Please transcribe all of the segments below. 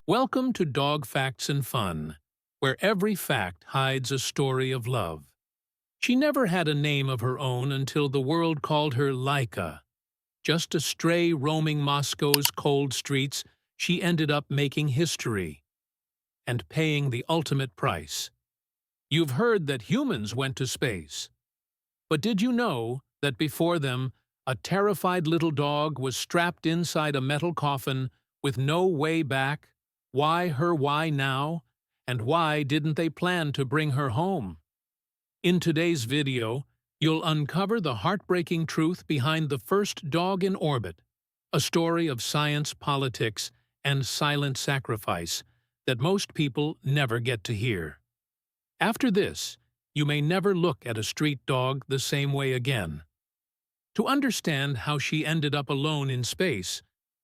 Welcome to Dog Facts and Fun, where every fact hides a story of love. She never had a name of her own until the world called her Laika. Just a stray roaming Moscow's cold streets, she ended up making history and paying the ultimate price. You've heard that humans went to space. But did you know that before them, a terrified little dog was strapped inside a metal coffin with no way back? Why now? And why didn't they plan to bring her home? In today's video, you'll uncover the heartbreaking truth behind the first dog in orbit, a story of science, politics, and silent sacrifice that most people never get to hear. After this, you may never look at a street dog the same way again. To understand how she ended up alone in space,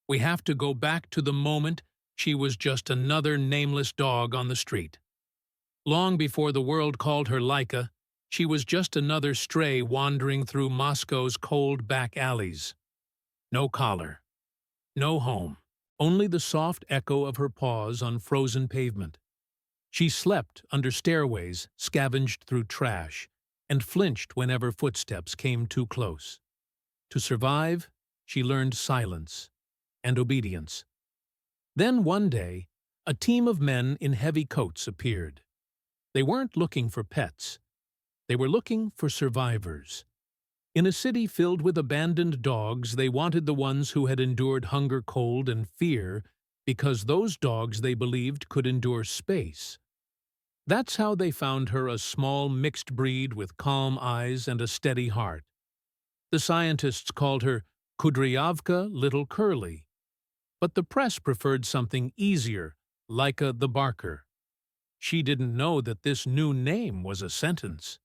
we have to go back to the moment she was just another nameless dog on the street. Long before the world called her Laika, she was just another stray wandering through Moscow's cold back alleys. No collar, no home, only the soft echo of her paws on frozen pavement. She slept under stairways, scavenged through trash, and flinched whenever footsteps came too close. To survive, she learned silence and obedience. Then one day, a team of men in heavy coats appeared. They weren't looking for pets. They were looking for survivors. In a city filled with abandoned dogs, they wanted the ones who had endured hunger, cold, and fear, because those dogs, they believed, could endure space. That's how they found her, a small mixed breed with calm eyes and a steady heart. The scientists called her Kudryavka Little Curly. But the press preferred something easier, Laika the Barker. She didn't know that this new name was a sentence.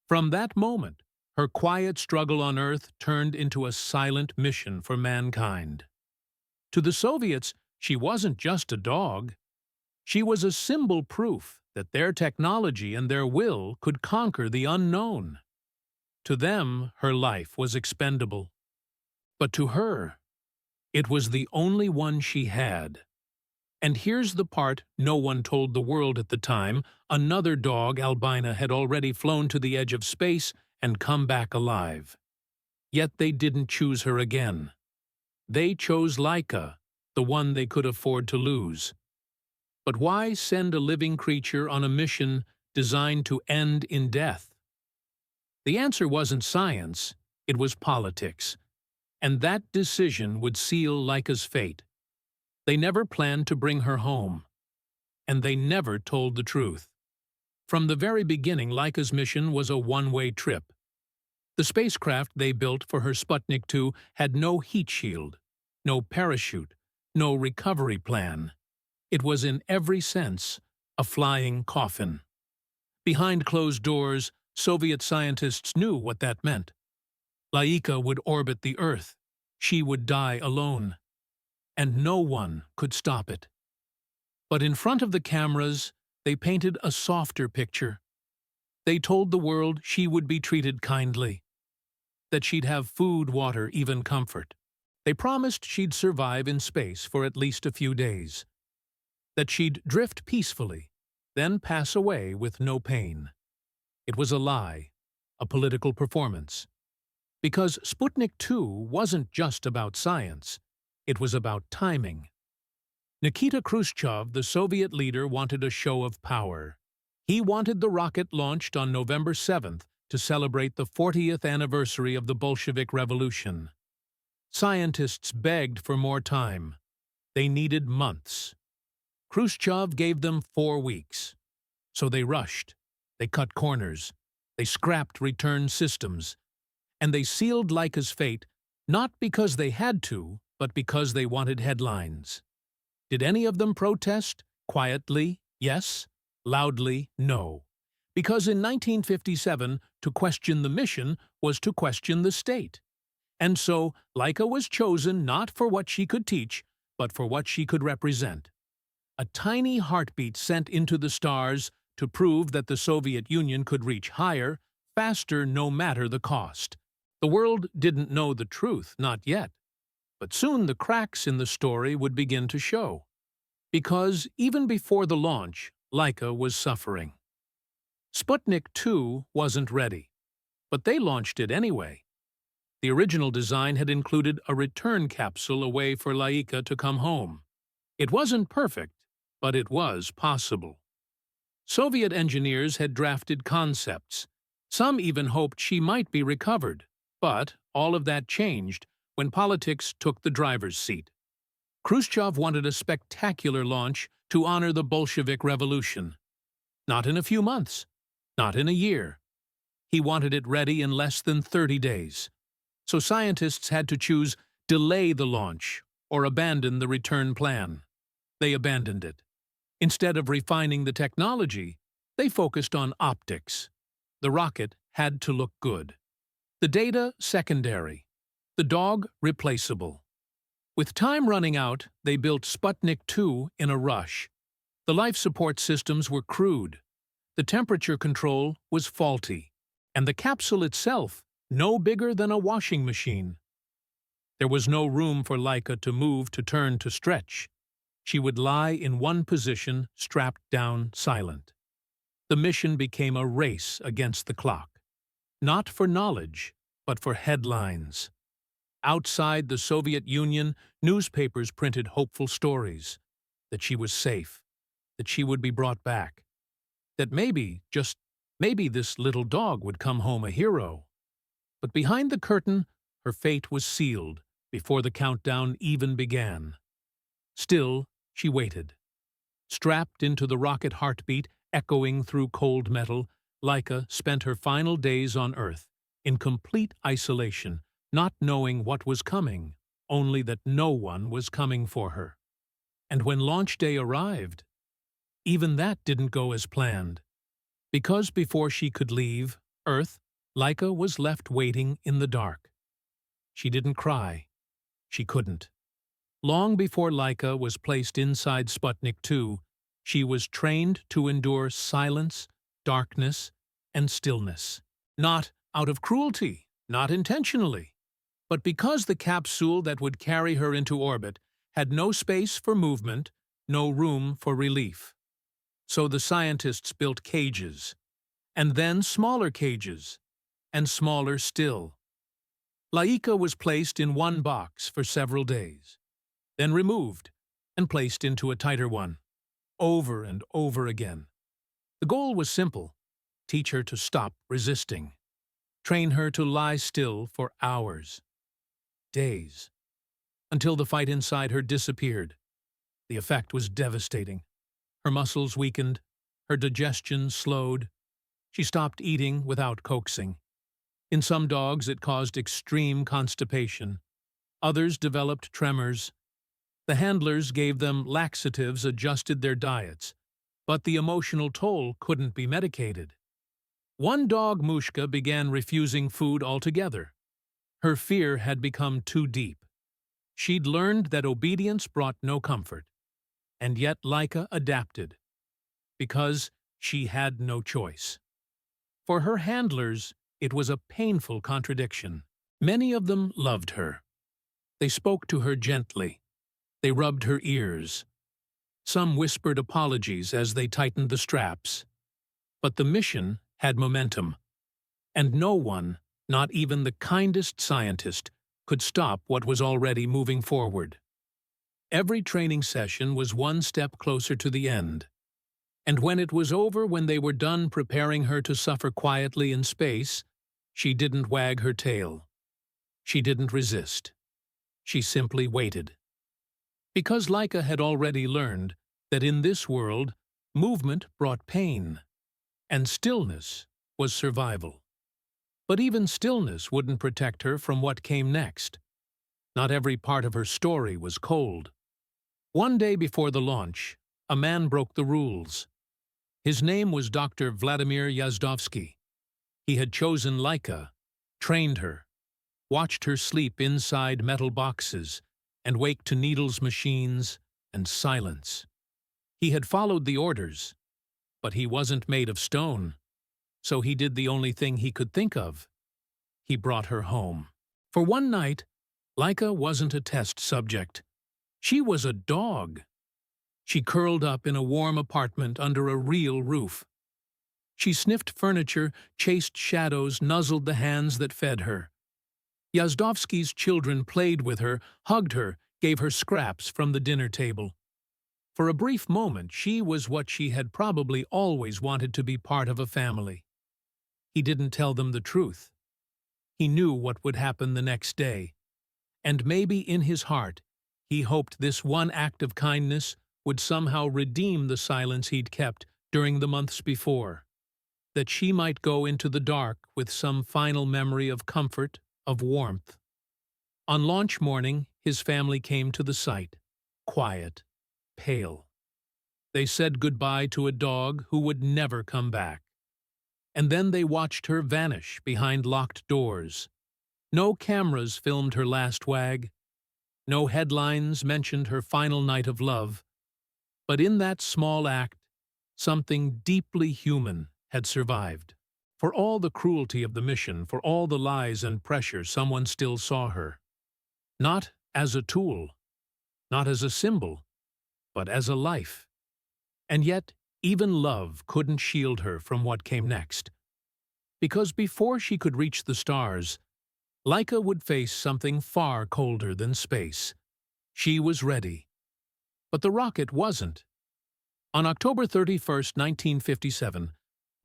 From that moment, her quiet struggle on Earth turned into a silent mission for mankind. To the Soviets, she wasn't just a dog. She was a symbol proof that their technology and their will could conquer the unknown. To them, her life was expendable. But to her, it was the only one she had. And here's the part no one told the world at the time: another dog, Albina, had already flown to the edge of space and come back alive. Yet they didn't choose her again. They chose Laika, the one they could afford to lose. But why send a living creature on a mission designed to end in death? The answer wasn't science, it was politics. And that decision would seal Laika's fate. They never planned to bring her home. And they never told the truth. From the very beginning, Laika's mission was a one-way trip. The spacecraft they built for her Sputnik 2 had no heat shield, no parachute, no recovery plan. It was in every sense a flying coffin. Behind closed doors, Soviet scientists knew what that meant. Laika would orbit the Earth. She would die alone. And no one could stop it. But in front of the cameras, they painted a softer picture. They told the world she would be treated kindly, that she'd have food, water, even comfort. They promised she'd survive in space for at least a few days, that she'd drift peacefully, then pass away with no pain. It was a lie, a political performance. Because Sputnik 2 wasn't just about science, it was about timing. Nikita Khrushchev, the Soviet leader, wanted a show of power. He wanted the rocket launched on November 7th to celebrate the 40th anniversary of the Bolshevik Revolution. Scientists begged for more time. They needed months. Khrushchev gave them 4 weeks. So they rushed. They cut corners. They scrapped return systems. And they sealed Laika's fate, not because they had to, but because they wanted headlines. Did any of them protest? Quietly, yes. Loudly, no. Because in 1957, to question the mission was to question the state. And so, Laika was chosen not for what she could teach, but for what she could represent. A tiny heartbeat sent into the stars to prove that the Soviet Union could reach higher, faster, no matter the cost. The world didn't know the truth, not yet. But soon the cracks in the story would begin to show. Because even before the launch, Laika was suffering. Sputnik 2 wasn't ready, but they launched it anyway. The original design had included a return capsule, a way for Laika to come home. It wasn't perfect, but it was possible. Soviet engineers had drafted concepts. Some even hoped she might be recovered, but all of that changed when politics took the driver's seat. Khrushchev wanted a spectacular launch to honor the Bolshevik Revolution. Not in a few months, not in a year. He wanted it ready in less than 30 days. So scientists had to choose delay the launch or abandon the return plan. They abandoned it. Instead of refining the technology, they focused on optics. The rocket had to look good. The data secondary. The dog replaceable. With time running out, they built Sputnik 2 in a rush. The life support systems were crude. The temperature control was faulty. And the capsule itself no bigger than a washing machine. There was no room for Laika to move, to turn, to stretch. She would lie in one position, strapped down, silent. The mission became a race against the clock. Not for knowledge, but for headlines. Outside the Soviet Union, newspapers printed hopeful stories. That she was safe. That she would be brought back. That maybe, just maybe, this little dog would come home a hero. But behind the curtain, her fate was sealed before the countdown even began. Still, she waited. Strapped into the rocket heartbeat echoing through cold metal, Laika spent her final days on Earth, in complete isolation, not knowing what was coming, only that no one was coming for her. And when launch day arrived, even that didn't go as planned. Because before she could leave Earth, Laika was left waiting in the dark. She didn't cry. She couldn't. Long before Laika was placed inside Sputnik 2, she was trained to endure silence, darkness, and stillness. Not out of cruelty, not intentionally, but because the capsule that would carry her into orbit had no space for movement, no room for relief. So the scientists built cages, and then smaller cages, and smaller still. Laika was placed in one box for several days, then removed and placed into a tighter one, over and over again. The goal was simple: teach her to stop resisting, train her to lie still for hours, days, until the fight inside her disappeared. The effect was devastating. Her muscles weakened, her digestion slowed. She stopped eating without coaxing. In some dogs, it caused extreme constipation. Others developed tremors. The handlers gave them laxatives, adjusted their diets, but the emotional toll couldn't be medicated. One dog, Mushka, began refusing food altogether. Her fear had become too deep. She'd learned that obedience brought no comfort. And yet Laika adapted, because she had no choice. For her handlers, it was a painful contradiction. Many of them loved her. They spoke to her gently. They rubbed her ears. Some whispered apologies as they tightened the straps. But the mission had momentum, and no one, not even the kindest scientist, could stop what was already moving forward. Every training session was one step closer to the end. And when it was over, when they were done preparing her to suffer quietly in space, she didn't wag her tail. She didn't resist. She simply waited. Because Laika had already learned that in this world, movement brought pain, and stillness was survival. But even stillness wouldn't protect her from what came next. Not every part of her story was cold. One day before the launch, a man broke the rules. His name was Dr. Vladimir Yazdovsky. He had chosen Laika, trained her, watched her sleep inside metal boxes, and wake to needles, machines, and silence. He had followed the orders, but he wasn't made of stone, so he did the only thing he could think of. He brought her home. For one night, Laika wasn't a test subject. She was a dog. She curled up in a warm apartment under a real roof. She sniffed furniture, chased shadows, nuzzled the hands that fed her. Yazdovsky's children played with her, hugged her, gave her scraps from the dinner table. For a brief moment, she was what she had probably always wanted to be, part of a family. He didn't tell them the truth. He knew what would happen the next day. And maybe in his heart, he hoped this one act of kindness would somehow redeem the silence he'd kept during the months before, that she might go into the dark with some final memory of comfort, of warmth. On launch morning, his family came to the site, quiet, pale. They said goodbye to a dog who would never come back. And then they watched her vanish behind locked doors. No cameras filmed her last wag. No headlines mentioned her final night of love. But in that small act, something deeply human had survived. For all the cruelty of the mission, for all the lies and pressure, someone still saw her. Not as a tool, not as a symbol, but as a life. And yet, even love couldn't shield her from what came next. Because before she could reach the stars, Laika would face something far colder than space. She was ready. But the rocket wasn't. On October 31st, 1957,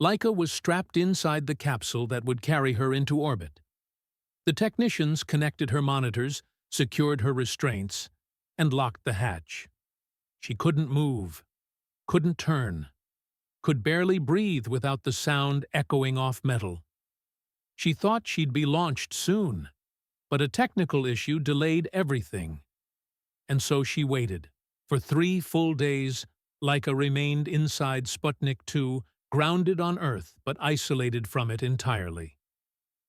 Laika was strapped inside the capsule that would carry her into orbit. The technicians connected her monitors, secured her restraints, and locked the hatch. She couldn't move, couldn't turn, could barely breathe without the sound echoing off metal. She thought she'd be launched soon, but a technical issue delayed everything. And so she waited. For 3 full days, Laika remained inside Sputnik 2, grounded on Earth but isolated from it entirely.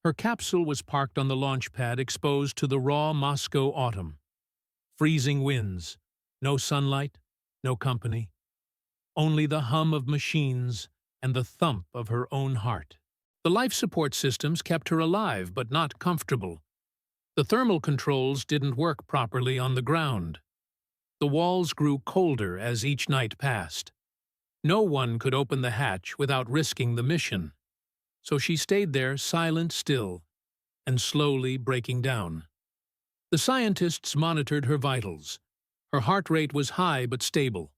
Her capsule was parked on the launch pad, exposed to the raw Moscow autumn. Freezing winds, no sunlight, no company. Only the hum of machines and the thump of her own heart. The life support systems kept her alive but not comfortable. The thermal controls didn't work properly on the ground. The walls grew colder as each night passed. No one could open the hatch without risking the mission. So she stayed there, silent still, and slowly breaking down. The scientists monitored her vitals. Her heart rate was high but stable.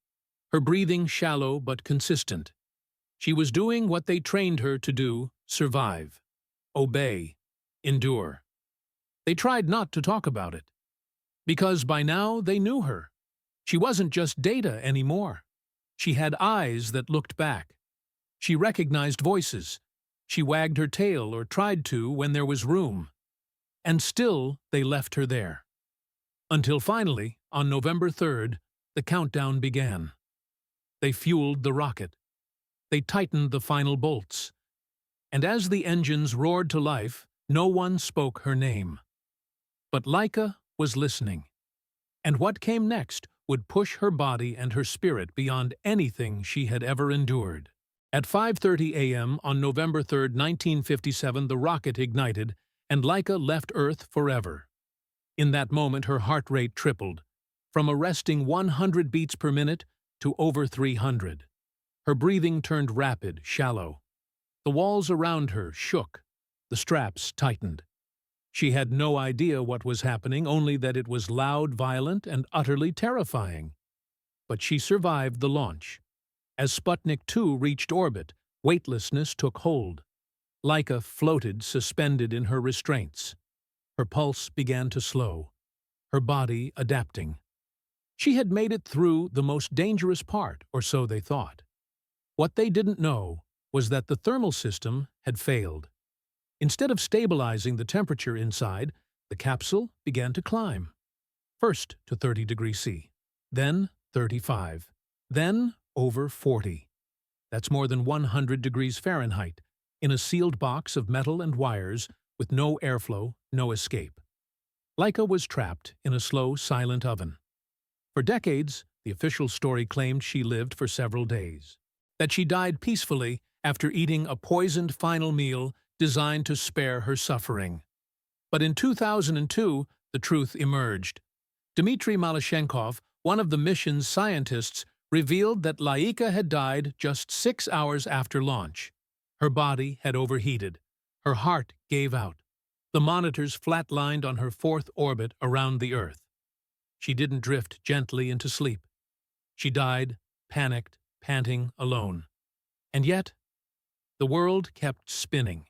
Her breathing shallow but consistent. She was doing what they trained her to do: survive, obey, endure. They tried not to talk about it. Because by now they knew her. She wasn't just data anymore. She had eyes that looked back. She recognized voices. She wagged her tail, or tried to when there was room. And still they left her there. Until finally, on November 3rd, the countdown began. They fueled the rocket. They tightened the final bolts. And as the engines roared to life, no one spoke her name. But Laika was listening. And what came next would push her body and her spirit beyond anything she had ever endured. At 5:30 a.m. on November 3rd, 1957, the rocket ignited, and Laika left Earth forever. In that moment, her heart rate tripled, from a resting 100 beats per minute to over 300. Her breathing turned rapid, shallow. The walls around her shook. The straps tightened. She had no idea what was happening, only that it was loud, violent, and utterly terrifying. But she survived the launch. As Sputnik 2 reached orbit, weightlessness took hold. Laika floated, suspended in her restraints. Her pulse began to slow, her body adapting. She had made it through the most dangerous part, or so they thought. What they didn't know was that the thermal system had failed. Instead of stabilizing the temperature inside, the capsule began to climb. First to 30 degrees C, then 35, then over 40. That's more than 100 degrees Fahrenheit, in a sealed box of metal and wires with no airflow, no escape. Laika was trapped in a slow, silent oven. For decades, the official story claimed she lived for several days. That she died peacefully after eating a poisoned final meal designed to spare her suffering. But in 2002, the truth emerged. Dmitry Malyshenkov, one of the mission's scientists, revealed that Laika had died just 6 hours after launch. Her body had overheated. Her heart gave out. The monitors flatlined on her fourth orbit around the Earth. She didn't drift gently into sleep. She died, panicked, panting, alone. And yet, the world kept spinning.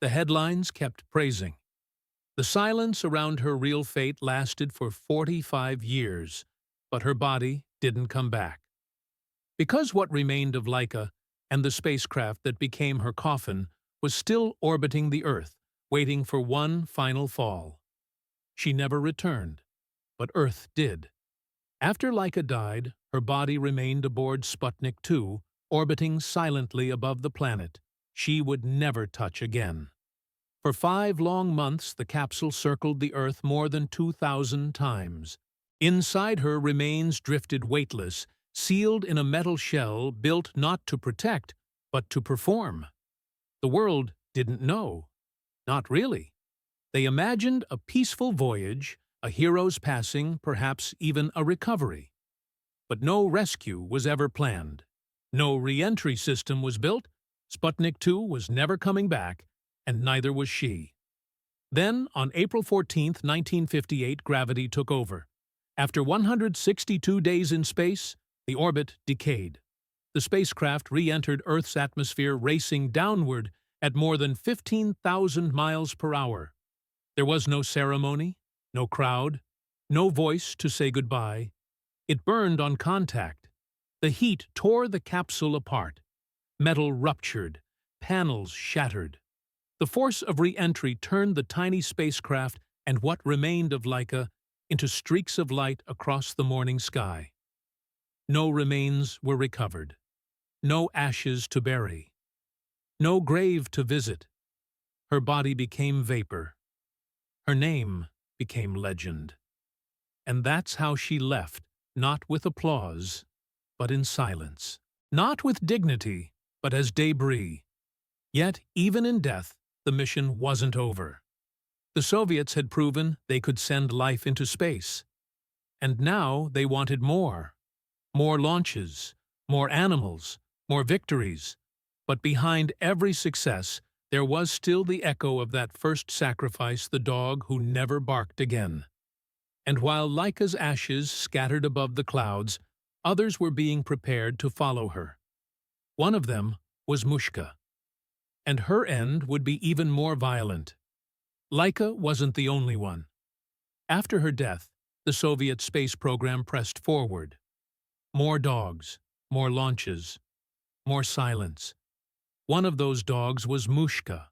The headlines kept praising. The silence around her real fate lasted for 45 years, but her body didn't come back. Because what remained of Laika and the spacecraft that became her coffin was still orbiting the Earth, waiting for one final fall. She never returned, but Earth did. After Laika died, her body remained aboard Sputnik 2, orbiting silently above the planet she would never touch again. For 5 long months, the capsule circled the Earth more than 2,000 times. Inside her remains drifted weightless, sealed in a metal shell built not to protect, but to perform. The world didn't know. Not really. They imagined a peaceful voyage, a hero's passing, perhaps even a recovery. But no rescue was ever planned. No re-entry system was built. Sputnik 2 was never coming back, and neither was she. Then, on April 14, 1958, gravity took over. After 162 days in space, the orbit decayed. The spacecraft re-entered Earth's atmosphere, racing downward at more than 15,000 miles per hour. There was no ceremony, no crowd, no voice to say goodbye. It burned on contact. The heat tore the capsule apart. Metal ruptured, panels shattered. The force of re-entry turned the tiny spacecraft and what remained of Laika into streaks of light across the morning sky. No remains were recovered. No ashes to bury. No grave to visit. Her body became vapor. Her name became legend. And that's how she left, not with applause, but in silence. Not with dignity, but as debris. Yet, even in death, the mission wasn't over. The Soviets had proven they could send life into space. And now they wanted more. More launches, more animals, more victories. But behind every success, there was still the echo of that first sacrifice, the dog who never barked again. And while Laika's ashes scattered above the clouds, others were being prepared to follow her. One of them was Mushka. And her end would be even more violent. Laika wasn't the only one. After her death, the Soviet space program pressed forward. More dogs, more launches, more silence. One of those dogs was Mushka,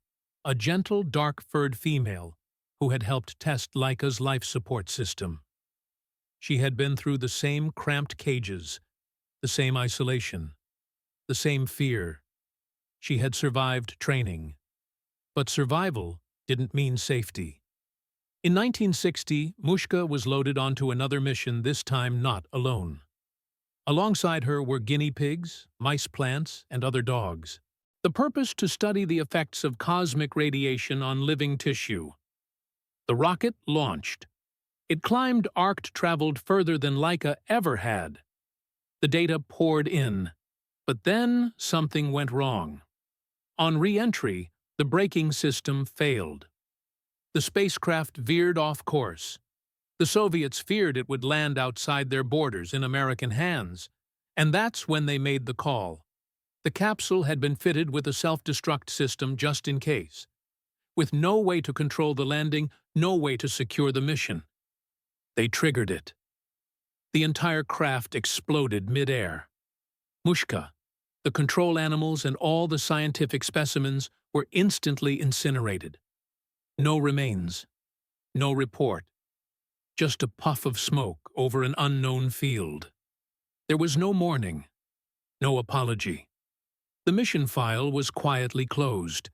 a gentle, dark-furred female who had helped test Laika's life support system. She had been through the same cramped cages, the same isolation, the same fear. She had survived training. But survival didn't mean safety. In 1960, Mushka was loaded onto another mission, this time not alone. Alongside her were guinea pigs, mice plants, and other dogs. The purpose to study the effects of cosmic radiation on living tissue. The rocket launched. It climbed arced, traveled further than Laika ever had. The data poured in. But then something went wrong. On re-entry, the braking system failed. The spacecraft veered off course. The Soviets feared it would land outside their borders in American hands, and that's when they made the call. The capsule had been fitted with a self-destruct system just in case. With no way to control the landing, no way to secure the mission. They triggered it. The entire craft exploded mid-air. Mushka, the control animals, and all the scientific specimens were instantly incinerated. No remains, no report, just a puff of smoke over an unknown field. There was no mourning, no apology. The mission file was quietly closed.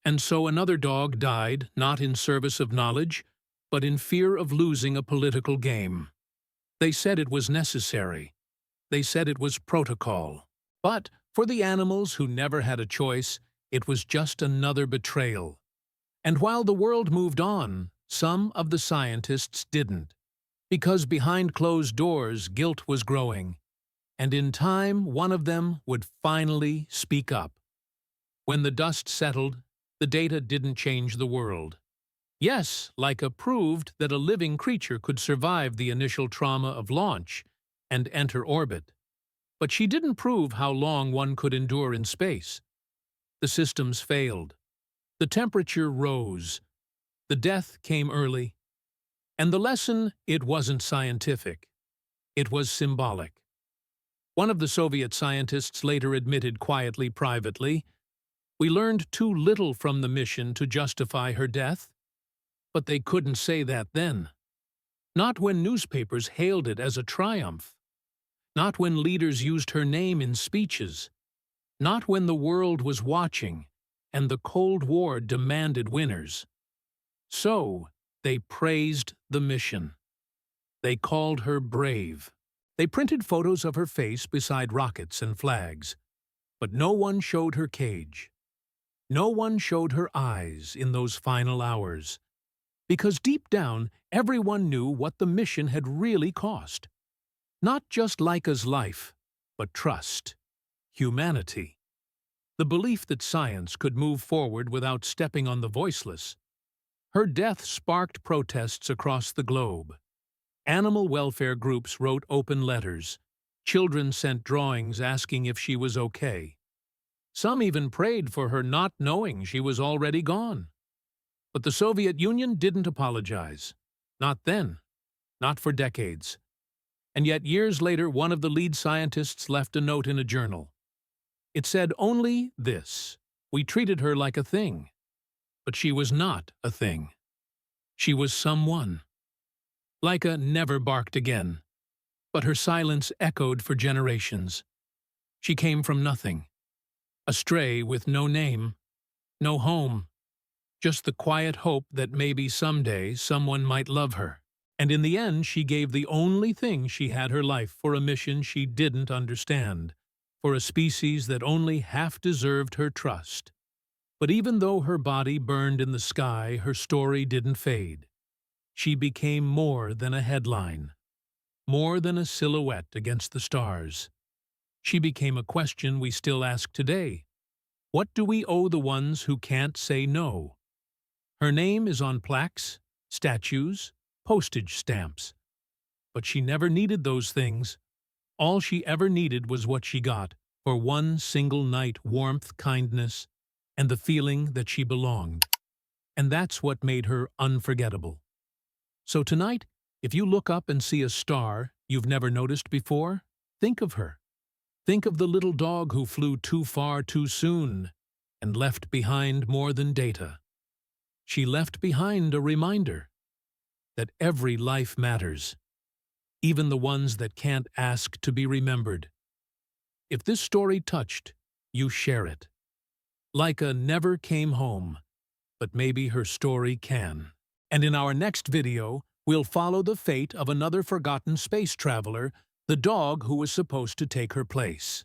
And so another dog died, not in service of knowledge, but in fear of losing a political game. They said it was necessary. They said it was protocol. But for the animals who never had a choice, it was just another betrayal. And while the world moved on, some of the scientists didn't. Because behind closed doors, guilt was growing. and in time one of them would finally speak up. When the dust settled, the data didn't change the world. Yes, Laika proved that a living creature could survive the initial trauma of launch and enter orbit. But she didn't prove how long one could endure in space. The systems failed. The temperature rose. The death came early. And the lesson, it wasn't scientific. It was symbolic. One of the Soviet scientists later admitted quietly, privately, "We learned too little from the mission to justify her death." But they couldn't say that then. Not when newspapers hailed it as a triumph. Not when leaders used her name in speeches. Not when the world was watching and the Cold War demanded winners. So, they praised the mission. They called her brave. They printed photos of her face beside rockets and flags. But no one showed her cage. No one showed her eyes in those final hours. Because deep down, everyone knew what the mission had really cost. Not just Laika's life, but trust, humanity. The belief that science could move forward without stepping on the voiceless. Her death sparked protests across the globe. Animal welfare groups wrote open letters. Children sent drawings asking if she was okay. Some even prayed for her, not knowing she was already gone. But the Soviet Union didn't apologize. Not then. Not for decades. And yet years later, one of the lead scientists left a note in a journal. It said only this: "We treated her like a thing." But she was not a thing. She was someone. Laika never barked again. But her silence echoed for generations. She came from nothing. A stray with no name, no home. Just the quiet hope that maybe someday someone might love her. And in the end, she gave the only thing she had her life for a mission she didn't understand, for a species that only half deserved her trust. But even though her body burned in the sky, her story didn't fade. She became more than a headline, more than a silhouette against the stars. She became a question we still ask today. What do we owe the ones who can't say no? Her name is on plaques, statues, postage stamps. But she never needed those things. All she ever needed was what she got, for one single night: warmth, kindness, and the feeling that she belonged. And that's what made her unforgettable. So tonight, if you look up and see a star you've never noticed before, think of her. Think of the little dog who flew too far too soon and left behind more than data. She left behind a reminder that every life matters, even the ones that can't ask to be remembered. If this story touched, you share it. Laika never came home, but maybe her story can. And in our next video, we'll follow the fate of another forgotten space traveler, the dog who was supposed to take her place.